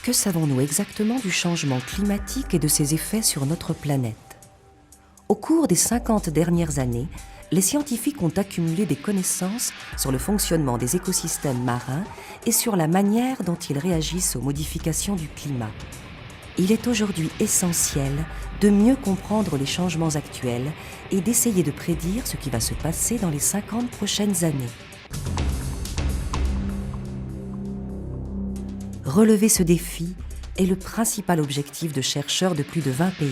Que savons-nous exactement du changement climatique et de ses effets sur notre planète? Au cours des 50 dernières années, les scientifiques ont accumulé des connaissances sur le fonctionnement des écosystèmes marins et sur la manière dont ils réagissent aux modifications du climat. Il est aujourd'hui essentiel de mieux comprendre les changements actuels et d'essayer de prédire ce qui va se passer dans les 50 prochaines années. Relever ce défi est le principal objectif de chercheurs de plus de 20 pays.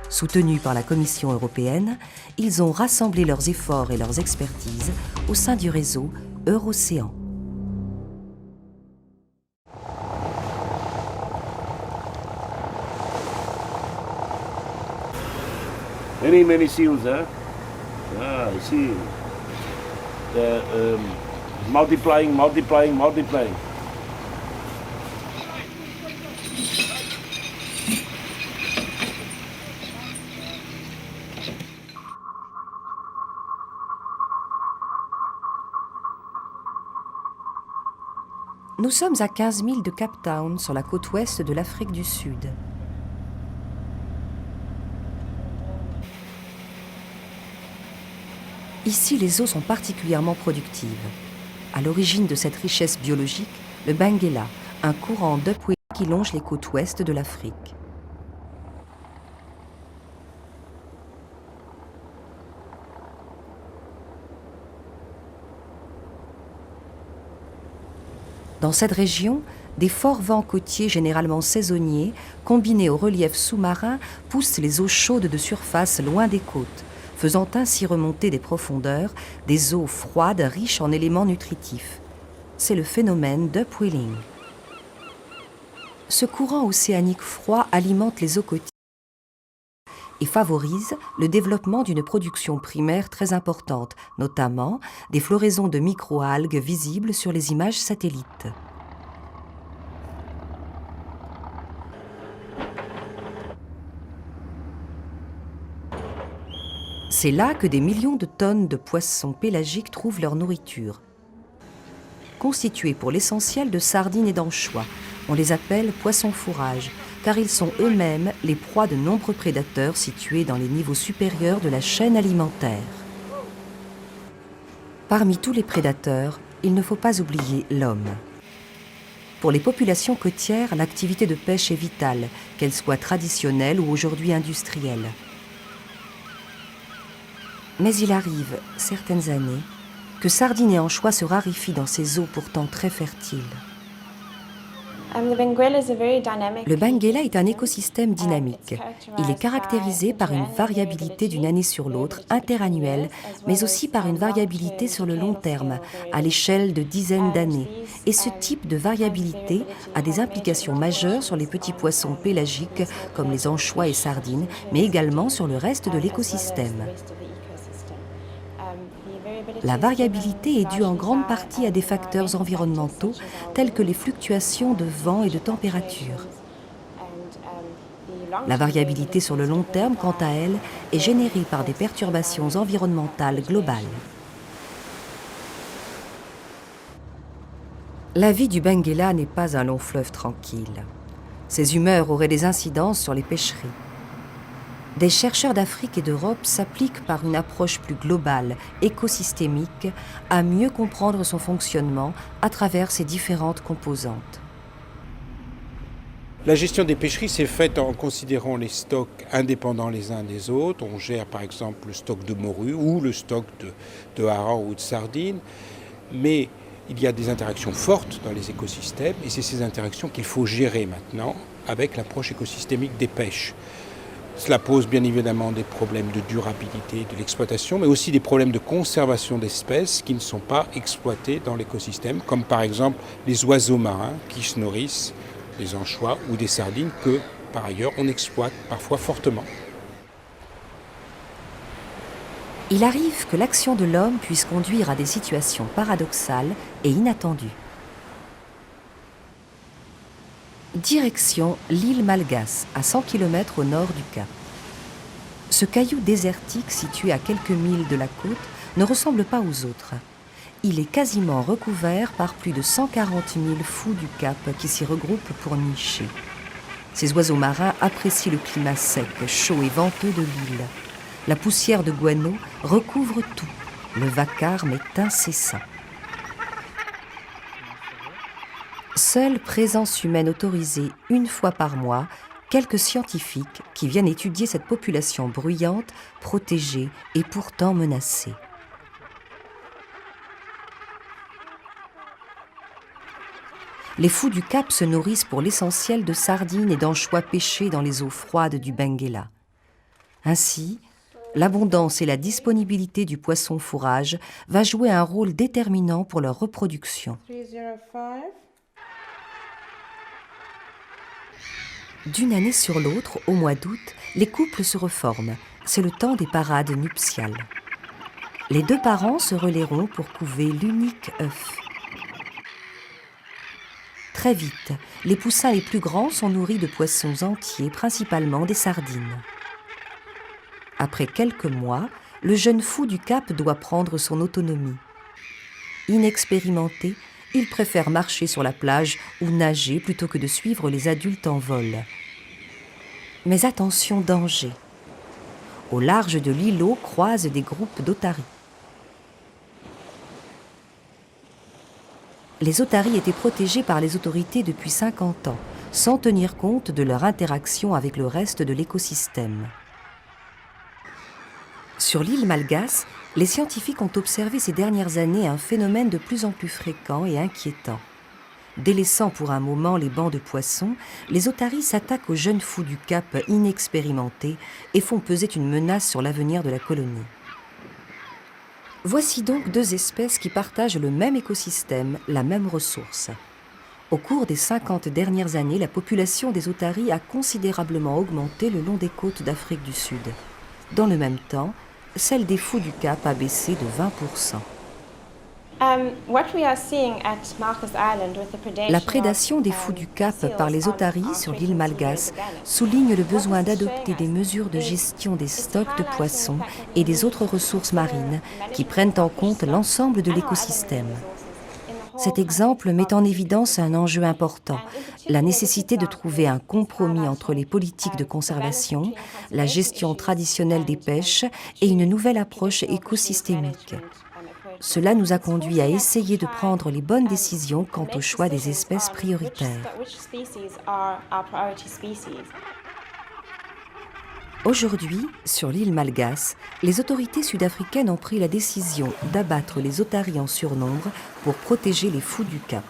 Soutenus par la Commission européenne, ils ont rassemblé leurs efforts et leurs expertises au sein du réseau Eurocéan. Many seals, huh? Ah, I see. They're multiplying. Nous sommes à 15 milles de Cape Town, sur la côte ouest de l'Afrique du Sud. Ici, les eaux sont particulièrement productives. À l'origine de cette richesse biologique, le Benguela, un courant d'upwelling qui longe les côtes ouest de l'Afrique. Dans cette région, des forts vents côtiers généralement saisonniers, combinés au relief sous-marin, poussent les eaux chaudes de surface loin des côtes, faisant ainsi remonter des profondeurs des eaux froides riches en éléments nutritifs. C'est le phénomène d'upwelling. Ce courant océanique froid alimente les eaux côtières et favorise le développement d'une production primaire très importante, notamment des floraisons de microalgues visibles sur les images satellites. C'est là que des millions de tonnes de poissons pélagiques trouvent leur nourriture. Constitués pour l'essentiel de sardines et d'anchois, on les appelle poissons fourrage, car ils sont eux-mêmes les proies de nombreux prédateurs situés dans les niveaux supérieurs de la chaîne alimentaire. Parmi tous les prédateurs, il ne faut pas oublier l'homme. Pour les populations côtières, l'activité de pêche est vitale, qu'elle soit traditionnelle ou aujourd'hui industrielle. Mais il arrive, certaines années, que sardines et anchois se raréfient dans ces eaux pourtant très fertiles. Le Benguela est un écosystème dynamique. Il est caractérisé par une variabilité d'une année sur l'autre, interannuelle, mais aussi par une variabilité sur le long terme, à l'échelle de dizaines d'années. Et ce type de variabilité a des implications majeures sur les petits poissons pélagiques, comme les anchois et sardines, mais également sur le reste de l'écosystème. La variabilité est due en grande partie à des facteurs environnementaux tels que les fluctuations de vent et de température. La variabilité sur le long terme, quant à elle, est générée par des perturbations environnementales globales. La vie du Benguela n'est pas un long fleuve tranquille. Ses humeurs auraient des incidences sur les pêcheries. Des chercheurs d'Afrique et d'Europe s'appliquent par une approche plus globale, écosystémique, à mieux comprendre son fonctionnement à travers ses différentes composantes. La gestion des pêcheries s'est faite en considérant les stocks indépendants les uns des autres. On gère par exemple le stock de morue ou le stock de harengs ou de sardines. Mais il y a des interactions fortes dans les écosystèmes et c'est ces interactions qu'il faut gérer maintenant avec l'approche écosystémique des pêches. Cela pose bien évidemment des problèmes de durabilité de l'exploitation, mais aussi des problèmes de conservation d'espèces qui ne sont pas exploitées dans l'écosystème, comme par exemple les oiseaux marins qui se nourrissent des anchois ou des sardines que, par ailleurs, on exploite parfois fortement. Il arrive que l'action de l'homme puisse conduire à des situations paradoxales et inattendues. Direction l'île Malgace, à 100 km au nord du Cap. Ce caillou désertique situé à quelques milles de la côte ne ressemble pas aux autres. il est quasiment recouvert par plus de 140 000 fous du Cap qui s'y regroupent pour nicher. Ces oiseaux marins apprécient le climat sec, chaud et venteux de l'île. La poussière de guano recouvre tout. Le vacarme est incessant. Seule présence humaine autorisée une fois par mois, quelques scientifiques qui viennent étudier cette population bruyante, protégée et pourtant menacée. Les fous du Cap se nourrissent pour l'essentiel de sardines et d'anchois pêchés dans les eaux froides du Benguela. Ainsi, l'abondance et la disponibilité du poisson fourrage va jouer un rôle déterminant pour leur reproduction. 305. D'une année sur l'autre, au mois d'août, les couples se reforment. C'est le temps des parades nuptiales. Les deux parents se relaieront pour couver l'unique œuf. Très vite, les poussins les plus grands sont nourris de poissons entiers, principalement des sardines. Après quelques mois, le jeune fou du Cap doit prendre son autonomie. Inexpérimenté, il préfère marcher sur la plage ou nager plutôt que de suivre les adultes en vol. Mais attention, danger. Au large de l'îlot croisent des groupes d'otaries. Les otaries étaient protégées par les autorités depuis 50 ans, sans tenir compte de leur interaction avec le reste de l'écosystème. Sur l'île Malgace, les scientifiques ont observé ces dernières années un phénomène de plus en plus fréquent et inquiétant. Délaissant pour un moment les bancs de poissons, les otaries s'attaquent aux jeunes fous du Cap inexpérimentés et font peser une menace sur l'avenir de la colonie. Voici donc deux espèces qui partagent le même écosystème, la même ressource. Au cours des 50 dernières années, la population des otaries a considérablement augmenté le long des côtes d'Afrique du Sud. Dans le même temps, celle des fous du Cap a baissé de 20%. La prédation des fous du Cap par les otaries sur l'île Malgace souligne le besoin d'adopter des mesures de gestion des stocks de poissons et des autres ressources marines qui prennent en compte l'ensemble de l'écosystème. Cet exemple met en évidence un enjeu important, la nécessité de trouver un compromis entre les politiques de conservation, la gestion traditionnelle des pêches et une nouvelle approche écosystémique. Cela nous a conduit à essayer de prendre les bonnes décisions quant au choix des espèces prioritaires. Aujourd'hui, sur l'île Malgace, les autorités sud-africaines ont pris la décision d'abattre les otaries en surnombre pour protéger les fous du Cap.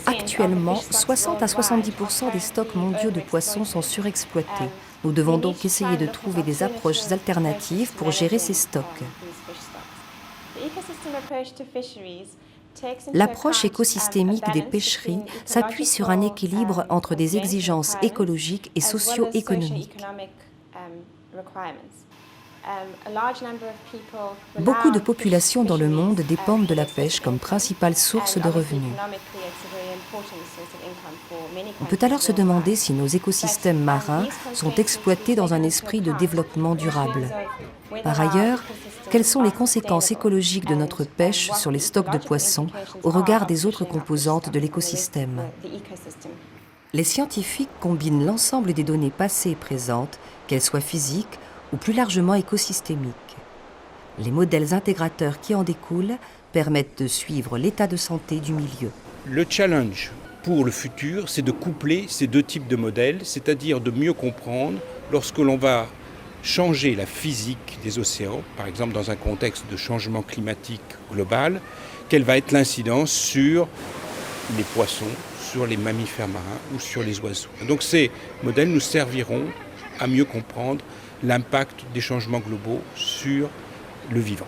Actuellement, 60 à 70% des stocks mondiaux de poissons sont surexploités. Nous devons donc essayer de trouver des approches alternatives pour gérer ces stocks. L'approche écosystémique des pêcheries s'appuie sur un équilibre entre des exigences écologiques et socio-économiques. Beaucoup de populations dans le monde dépendent de la pêche comme principale source de revenus. On peut alors se demander si nos écosystèmes marins sont exploités dans un esprit de développement durable. Par ailleurs, quelles sont les conséquences écologiques de notre pêche sur les stocks de poissons au regard des autres composantes de l'écosystème ? Les scientifiques combinent l'ensemble des données passées et présentes, qu'elles soient physiques ou plus largement écosystémiques. Les modèles intégrateurs qui en découlent permettent de suivre l'état de santé du milieu. Le challenge pour le futur, c'est de coupler ces deux types de modèles, c'est-à-dire de mieux comprendre lorsque l'on va changer la physique des océans, par exemple dans un contexte de changement climatique global, quelle va être l'incidence sur les poissons, sur les mammifères marins ou sur les oiseaux. Donc ces modèles nous serviront à mieux comprendre l'impact des changements globaux sur le vivant.